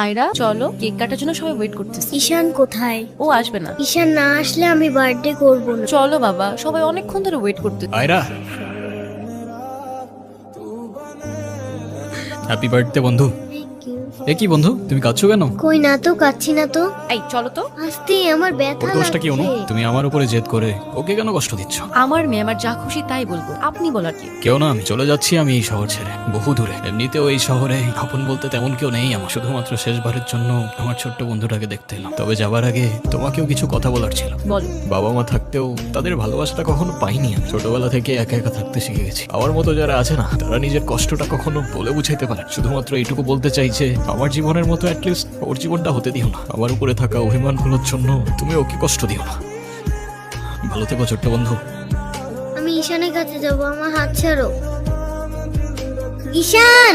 আয়রা চলো, কেক কাটার জন্য সবাই ওয়েট করতেছে। ঈশান কোথায়? ও আসবে না। ঈশান না আসলে আমি বার্থডে করব না। চলো বাবা, সবাই অনেকক্ষণ ধরে ওয়েট করতে। আয়রা, হ্যাপি বার্থডে বন্ধু। এ কি বন্ধু, তুমি কাঁদছো কেন? কই না তো, কাচ্ছি না তো। এই চলো তো। আস্তে, আমার ওর ব্যথা দোষটা কি অনু? লাগছে। তুমি আমার উপরে জেদ করে ওকে কেন কষ্ট দিচ্ছ? আমার মেয়ে, আমার যা খুশি তাই বলবো, আপনি বলার কি? কেউ না, আমি চলে যাচ্ছি আমি এই শহর ছেড়ে বহু দূরে। এমনিতেও এই শহরে আপন বলতে তেমন কেউ নেই আমার, শুধুমাত্র শেষবারের জন্য আমার ছোট্ট বন্ধুটাকে দেখতে এলাম। তবে যাবার আগে তোমাকেও কিছু কথা বলার ছিল। বলো। বাবা মা থাকতেও তাদের ভালোবাসাটা কখনো পাইনি আমি। ছোটবেলা থেকে একা একা থাকতে শিখে গেছি। আমার মতো যারা আছে না, তারা নিজের কষ্টটা কখনো বলে বুঝাইতে পারে। শুধুমাত্র এইটুকু বলতে চাই যে আমার জীবনের মতো অ্যাটলিস্ট ওর জীবনটা হতে দিও না। আমার উপরে থাকা অভিমানগুলোর জন্য তুমি ওকে কষ্ট দিও না। ভালো থেকো ছোট্ট বন্ধু। আমি ঈশানের কাছে যাব, আমার হাত ছাড়ো। ঈশান!